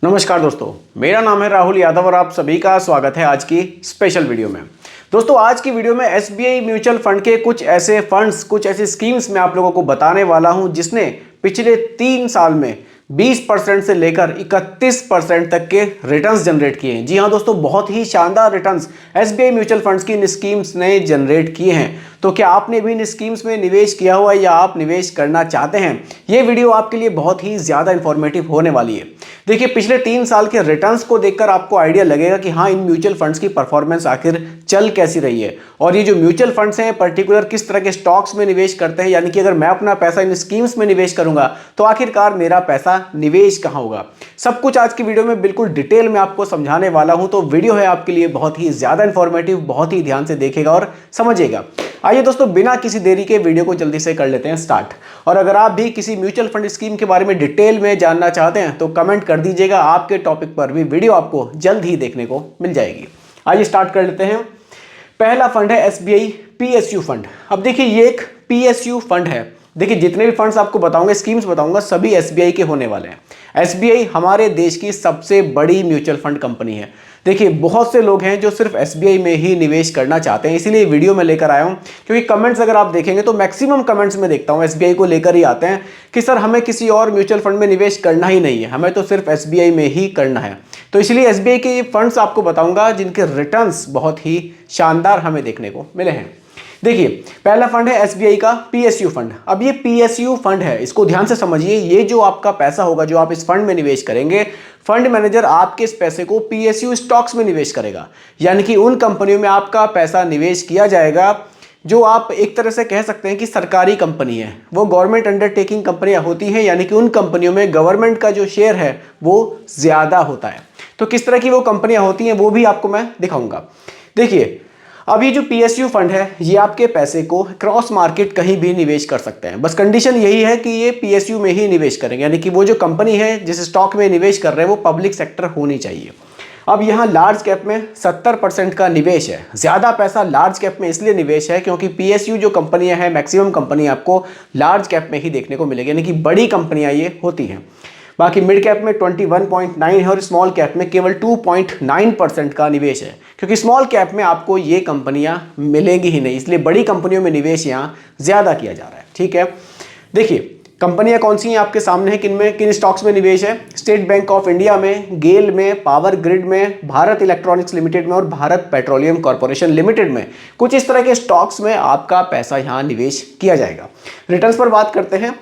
नमस्कार दोस्तों, मेरा नाम है राहुल यादव और आप सभी का स्वागत है आज की स्पेशल वीडियो में। दोस्तों आज की वीडियो में एसबीआई म्यूचुअल फंड के कुछ ऐसे फंड्स, कुछ ऐसी स्कीम्स मैं आप लोगों को बताने वाला हूं जिसने पिछले 3 साल में 20% से लेकर 31% तक के रिटर्न्स जनरेट किए हैं। जी हां दोस्तों, बहुत ही शानदार रिटर्न्स एसबीआई म्यूचुअल फंड्स की इन स्कीम्स ने जनरेट किए हैं। तो क्या आपने भी इन स्कीम्स में निवेश किया हुआ है या आप निवेश करना चाहते हैं? ये वीडियो आपके लिए बहुत ही ज़्यादा इंफॉर्मेटिव होने वाली है। देखिए, पिछले 3 साल के रिटर्न्स को देखकर आपको आइडिया लगेगा कि हाँ, इन म्यूचुअल फंड्स की परफॉर्मेंस आखिर चल कैसी रही है और ये जो म्यूचुअल फंड्स हैं पर्टिकुलर किस तरह के स्टॉक्स में निवेश करते हैं, यानी कि अगर मैं अपना पैसा इन स्कीम्स में निवेश करूंगा तो आखिरकार मेरा पैसा निवेश कहाँ होगा। सब कुछ आज की वीडियो में बिल्कुल डिटेल में आपको समझाने वाला हूं। तो वीडियो है आपके लिए बहुत ही ज्यादा इंफॉर्मेटिव, बहुत ही ध्यान से देखेगा और समझिएगा। आइए दोस्तों, बिना किसी देरी के वीडियो को जल्दी से कर लेते हैं स्टार्ट। और अगर आप भी किसी म्यूचुअल फंड स्कीम के बारे में डिटेल में जानना चाहते हैं तो कमेंट कर दीजिएगा, आपके टॉपिक पर भी वीडियो आपको जल्द ही देखने को मिल जाएगी। आइए स्टार्ट कर लेते हैं। पहला फंड है एसबीआई पीएसयू फंड। अब देखिए, ये एक पीएसयू फंड है। देखिए, जितने भी फंड्स आपको बताऊंगा, स्कीम्स बताऊंगा, सभी एसबीआई के होने वाले हैं। एसबीआई हमारे देश की सबसे बड़ी म्यूचुअल फंड कंपनी है। देखिए, बहुत से लोग हैं जो सिर्फ एसबीआई में ही निवेश करना चाहते हैं, इसीलिए वीडियो में लेकर आया हूं। क्योंकि कमेंट्स अगर आप देखेंगे तो मैक्सिमम कमेंट्स में देखता हूं एसबीआई को लेकर ही आते हैं कि सर हमें किसी और म्यूचुअल फंड में निवेश करना ही नहीं है, हमें तो सिर्फ एसबीआई में ही करना है। तो इसलिए एसबीआई के फंड्स आपको बताऊंगा जिनके रिटर्न्स बहुत ही शानदार हमें देखने को मिले हैं। देखिए, पहला फंड है एसबीआई का पीएसयू फंड। अब ये पीएसयू फंड है, इसको ध्यान से समझिए। ये जो आपका पैसा होगा, जो आप इस फंड में निवेश करेंगे, फंड मैनेजर आपके इस पैसे को पीएसयू स्टॉक्स में निवेश करेगा। यानी कि उन कंपनियों में आपका पैसा निवेश किया जाएगा जो आप एक तरह से कह सकते हैं कि सरकारी कंपनी है, वो गवर्नमेंट अंडरटेकिंग कंपनियां होती हैं। यानी कि उन कंपनियों में गवर्नमेंट का जो शेयर है वो ज़्यादा होता है। तो किस तरह की वो कंपनियां होती हैं वो भी आपको मैं दिखाऊंगा। देखिए, अब ये जो पीएसयू फंड है, ये आपके पैसे को क्रॉस मार्केट कहीं भी निवेश कर सकते हैं। बस कंडीशन यही है कि ये पीएसयू में ही निवेश करेंगे, यानी कि वो जो कंपनी है जिस स्टॉक में निवेश कर रहे हैं वो पब्लिक सेक्टर होनी चाहिए। अब यहाँ लार्ज कैप में 70% का निवेश है। ज़्यादा पैसा लार्ज कैप में इसलिए निवेश है क्योंकि पीएसयू जो कंपनियाँ हैं, मैक्सिमम कंपनी आपको लार्ज कैप में ही देखने को मिलेगी, यानी कि बड़ी कंपनियाँ ये होती हैं। बाकी मिड कैप में 21.9 है और स्मॉल कैप में केवल 2.9% का निवेश है, क्योंकि स्मॉल कैप में आपको ये कंपनियां मिलेंगी ही नहीं, इसलिए बड़ी कंपनियों में निवेश यहाँ ज़्यादा किया जा रहा है। ठीक है, देखिए कंपनियां कौन सी हैं आपके सामने है, किन स्टॉक्स में निवेश है। स्टेट बैंक ऑफ इंडिया में, गेल में, पावर ग्रिड में, भारत इलेक्ट्रॉनिक्स लिमिटेड में और भारत पेट्रोलियम कॉर्पोरेशन लिमिटेड में, कुछ इस तरह के स्टॉक्स में आपका पैसा यहाँ निवेश किया जाएगा। रिटर्न्स पर बात करते हैं।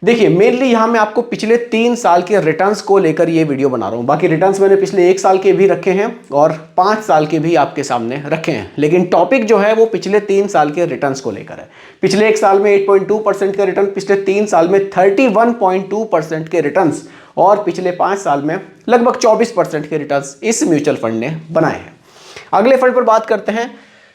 देखिए, मेनली यहाँ मैं आपको पिछले 3 साल के रिटर्न्स को लेकर ये वीडियो बना रहा हूँ। बाकी रिटर्न्स मैंने पिछले 1 साल के भी रखे हैं और 5 साल के भी आपके सामने रखे हैं, लेकिन टॉपिक जो है वो पिछले 3 साल के रिटर्न्स को लेकर है। पिछले 1 साल में 8.2% के रिटर्न, पिछले 3 साल में 31.2% के रिटर्न्स और पिछले 5 साल में लगभग 24% के रिटर्न्स इस म्यूचुअल फंड ने बनाए हैं। अगले फंड पर बात करते हैं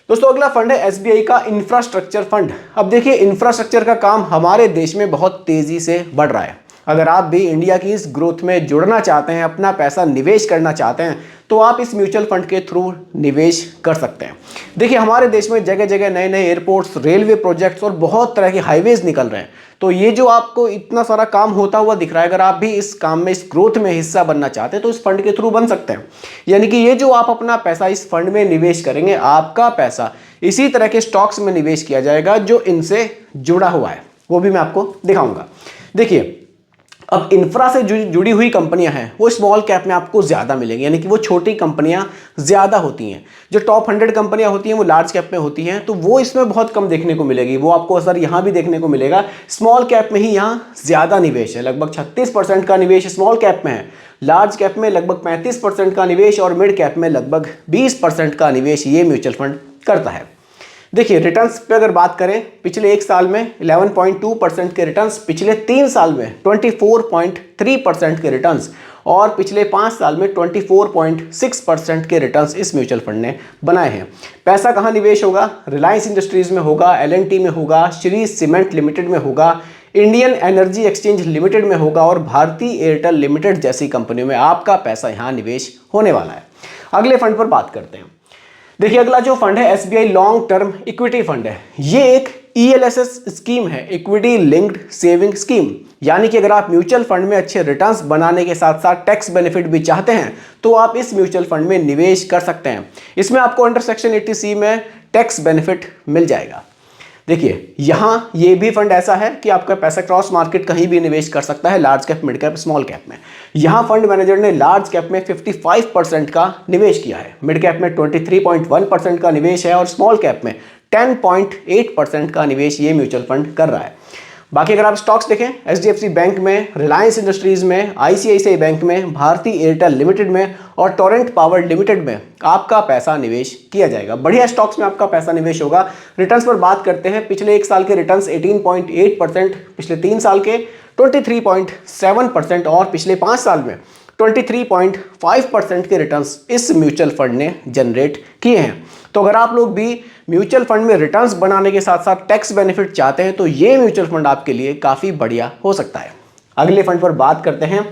दोस्तों। अगला फंड है एसबीआई का इंफ्रास्ट्रक्चर फंड। अब देखिए, इंफ्रास्ट्रक्चर का काम हमारे देश में बहुत तेजी से बढ़ रहा है। अगर आप भी इंडिया की इस ग्रोथ में जुड़ना चाहते हैं, अपना पैसा निवेश करना चाहते हैं, तो आप इस म्यूचुअल फंड के थ्रू निवेश कर सकते हैं। देखिए, हमारे देश में जगह जगह नए नए एयरपोर्ट्स, रेलवे प्रोजेक्ट्स और बहुत तरह के हाईवेज निकल रहे हैं। तो ये जो आपको इतना सारा काम होता हुआ दिख रहा है, अगर आप भी इस काम में, इस ग्रोथ में हिस्सा बनना चाहते हैं तो इस फंड के थ्रू बन सकते हैं। यानी कि ये जो आप अपना पैसा इस फंड में निवेश करेंगे, आपका पैसा इसी तरह के स्टॉक्स में निवेश किया जाएगा जो इनसे जुड़ा हुआ है, वो भी मैं आपको दिखाऊंगा। देखिए, अब इंफ्रा से जुड़ी हुई कंपनियां हैं वो स्मॉल कैप में आपको ज़्यादा मिलेंगी, यानी कि वो छोटी कंपनियां ज़्यादा होती हैं। जो टॉप 100 कंपनियां होती हैं वो लार्ज कैप में होती हैं, तो वो इसमें बहुत कम देखने को मिलेगी। वो आपको असर यहाँ भी देखने को मिलेगा। स्मॉल कैप में ही यहाँ ज़्यादा निवेश है, लगभग 36% का निवेश स्मॉल कैप में है। लार्ज कैप में लगभग 35% का निवेश और मिड कैप में लगभग 20% का निवेश ये म्यूचुअल फंड करता है। देखिए, रिटर्न्स पे अगर बात करें, पिछले 1 साल में 11.2% के रिटर्न्स, पिछले 3 साल में 24.3% के रिटर्न्स और पिछले 5 साल में 24.6% के रिटर्न्स इस म्यूचुअल फंड ने बनाए हैं। पैसा कहाँ निवेश होगा? रिलायंस इंडस्ट्रीज में होगा, एल&टी में होगा, श्री सीमेंट लिमिटेड में होगा, इंडियन एनर्जी एक्सचेंज लिमिटेड में होगा और भारती एयरटेल लिमिटेड जैसी कंपनियों में आपका पैसा यहाँ निवेश होने वाला है। अगले फंड पर बात करते हैं। देखिए, अगला जो फंड है SBI long term equity fund है। ये एक ELSS स्कीम है, इक्विटी लिंक्ड सेविंग स्कीम, यानी कि अगर आप म्यूचुअल फंड में अच्छे रिटर्न्स बनाने के साथ साथ टैक्स बेनिफिट भी चाहते हैं तो आप इस म्यूचुअल फंड में निवेश कर सकते हैं। इसमें आपको अंडर सेक्शन 80C में टैक्स बेनिफिट मिल जाएगा। देखिए यहाँ ये भी फंड ऐसा है कि आपका पैसा क्रॉस मार्केट कहीं भी निवेश कर सकता है, large cap, mid cap, small cap में। यहाँ फंड मैनेजर ने लार्ज कैप में 55% का निवेश किया है, मिड कैप में 23.1% का निवेश है और स्मॉल कैप में 10.8% का निवेश ये म्यूचुअल फंड कर रहा है। बाकी अगर आप स्टॉक्स देखें, HDFC बैंक में, रिलायंस इंडस्ट्रीज में, ICICI बैंक में, भारती एयरटेल लिमिटेड में और टोरेंट पावर लिमिटेड में आपका पैसा निवेश किया जाएगा। बढ़िया स्टॉक्स में आपका पैसा निवेश होगा। रिटर्न्स पर बात करते हैं, पिछले 1 साल के रिटर्न्स 18.8%, पिछले 3 साल के 23.7% और पिछले 5 साल में 23.5% के रिटर्न्स इस म्यूचुअल फंड ने जनरेट किए हैं। तो अगर आप लोग भी म्यूचुअल फंड में रिटर्न्स बनाने के साथ साथ टैक्स बेनिफिट चाहते हैं तो ये म्यूचुअल फंड आपके लिए काफ़ी बढ़िया हो सकता है। अगले फंड पर बात करते हैं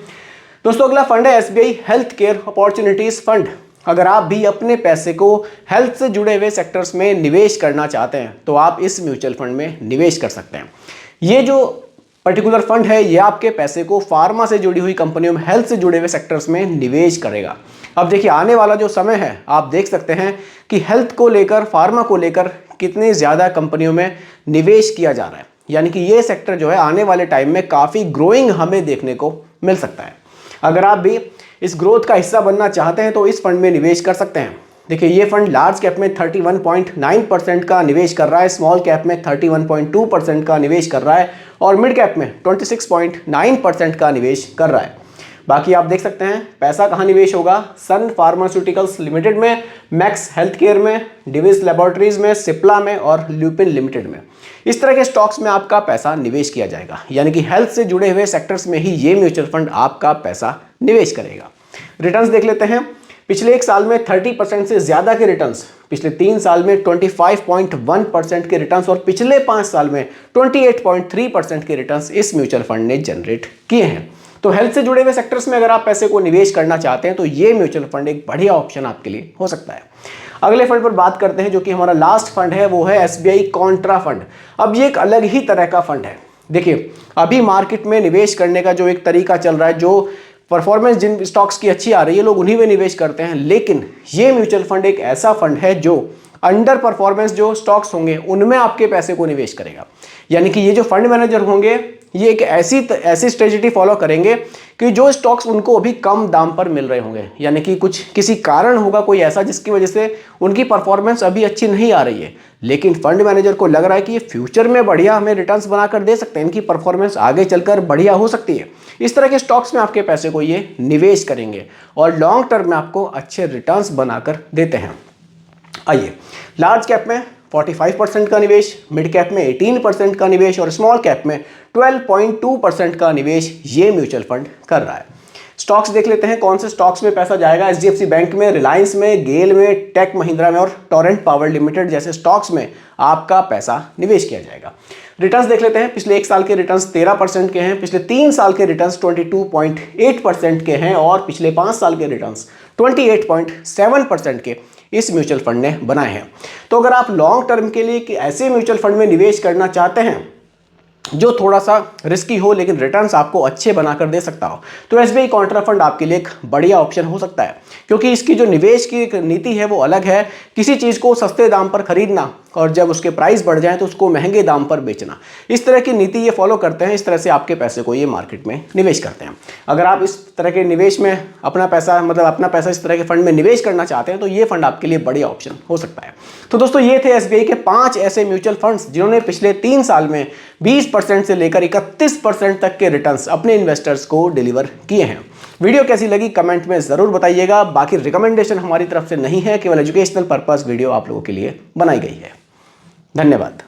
दोस्तों। अगला फंड है SBI health care opportunities fund. अगर आप भी अपने पैसे को हेल्थ से जुड़े हुए सेक्टर्स में निवेश करना चाहते हैं तो आप इस म्यूचुअल फंड में निवेश कर सकते हैं। ये जो पर्टिकुलर फंड है ये आपके पैसे को फार्मा से जुड़ी हुई कंपनियों में, हेल्थ से जुड़े हुए सेक्टर्स में निवेश करेगा। अब देखिए आने वाला जो समय है आप देख सकते हैं कि हेल्थ को लेकर, फार्मा को लेकर कितनी ज़्यादा कंपनियों में निवेश किया जा रहा है, यानी कि ये सेक्टर जो है आने वाले टाइम में काफ़ी ग्रोइंग हमें देखने को मिल सकता है। अगर आप भी इस ग्रोथ का हिस्सा बनना चाहते हैं तो इस फंड में निवेश कर सकते हैं। देखिए ये फंड लार्ज कैप में 31.9% का निवेश कर रहा है, स्मॉल कैप में 31.2% का निवेश कर रहा है और मिड कैप में 26.9% का निवेश कर रहा है। बाकी आप देख सकते हैं पैसा कहाँ निवेश होगा, सन फार्मास्यूटिकल्स लिमिटेड में, मैक्स हेल्थ केयर में, डिविस लेबोरेटरीज में, सिप्ला में और ल्यूपिन लिमिटेड में। इस तरह के स्टॉक्स में आपका पैसा निवेश किया जाएगा, यानी कि हेल्थ से जुड़े हुए सेक्टर्स में ही ये म्यूचुअल फंड आपका पैसा निवेश करेगा। रिटर्न्स देख लेते हैं। पिछले 1 साल में 30% से ज़्यादा के रिटर्न्स, पिछले 3 साल में 25.1% के रिटर्न्स और पिछले 5 साल में 28.3% के रिटर्न्स इस म्यूचुअल फंड ने जनरेट किए हैं। तो हेल्थ से जुड़े हुए सेक्टर्स में अगर आप पैसे को निवेश करना चाहते हैं तो ये म्यूचुअल फंड एक बढ़िया ऑप्शन आपके लिए हो सकता है। अगले फंड पर बात करते हैं जो कि हमारा लास्ट फंड है, वो है SBI कॉन्ट्रा फंड। अब ये एक अलग ही तरह का फंड है। देखिए अभी मार्केट में निवेश करने का जो एक तरीका चल रहा है, जो परफॉर्मेंस जिन स्टॉक्स की अच्छी आ रही है लोग उन्हीं में निवेश करते हैं, लेकिन ये म्यूचुअल फंड एक ऐसा फंड है जो अंडर परफॉर्मेंस जो स्टॉक्स होंगे उनमें आपके पैसे को निवेश करेगा। यानी कि ये जो फंड मैनेजर होंगे ये एक ऐसी स्ट्रेटजी फॉलो करेंगे कि जो स्टॉक्स उनको अभी कम दाम पर मिल रहे होंगे, यानी कि किसी कारण होगा कोई ऐसा जिसकी वजह से उनकी परफॉर्मेंस अभी अच्छी नहीं आ रही है, लेकिन फंड मैनेजर को लग रहा है कि ये फ्यूचर में बढ़िया हमें रिटर्न्स बनाकर दे सकते हैं, इनकी परफॉर्मेंस आगे चलकर बढ़िया हो सकती है। इस तरह के स्टॉक्स में आपके पैसे को ये निवेश करेंगे और लॉन्ग टर्म में आपको अच्छे रिटर्न्स बनाकर देते हैं। आइए, लार्ज कैप में 45% का निवेश, मिड कैप में 18% का निवेश और स्मॉल कैप में 12.2% का निवेश ये म्यूचुअल फंड कर रहा है। स्टॉक्स देख लेते हैं कौन से स्टॉक्स में पैसा जाएगा। HDFC बैंक में, रिलायंस में, गेल में, टेक महिंद्रा में और टोरेंट पावर लिमिटेड जैसे स्टॉक्स में आपका पैसा निवेश किया जाएगा। रिटर्न्स देख लेते हैं। पिछले 1 साल के रिटर्न्स 13% के हैं, पिछले 3 साल के रिटर्न्स 22.8% के हैं और पिछले 5 साल के रिटर्न्स 28.7% के इस म्यूचुअल फंड ने बनाए हैं। तो अगर आप लॉन्ग टर्म के लिए ऐसे म्यूचुअल फंड में निवेश करना चाहते हैं जो थोड़ा सा रिस्की हो लेकिन रिटर्न्स आपको अच्छे बनाकर दे सकता हो, तो SBI कॉन्ट्रा फंड आपके लिए एक बढ़िया ऑप्शन हो सकता है, क्योंकि इसकी जो निवेश की नीति है वो अलग है। किसी चीज़ को सस्ते दाम पर खरीदना और जब उसके प्राइस बढ़ जाए तो उसको महंगे दाम पर बेचना, इस तरह की नीति ये फॉलो करते हैं। इस तरह से आपके पैसे को ये मार्केट में निवेश करते हैं। अगर आप इस तरह के निवेश में अपना पैसा इस तरह के फंड में निवेश करना चाहते हैं तो ये फंड आपके लिए बढ़िया ऑप्शन हो सकता है। तो दोस्तों ये थे SBI के 5 ऐसे म्यूचुअल फंड्स जिन्होंने पिछले 3 साल में 20% से लेकर 31% तक के रिटर्न्स अपने इन्वेस्टर्स को डिलीवर किए हैं। वीडियो कैसी लगी कमेंट में ज़रूर बताइएगा। बाकी रिकमेंडेशन हमारी तरफ से नहीं है, केवल एजुकेशनल पर्पस वीडियो आप लोगों के लिए बनाई गई है। धन्यवाद।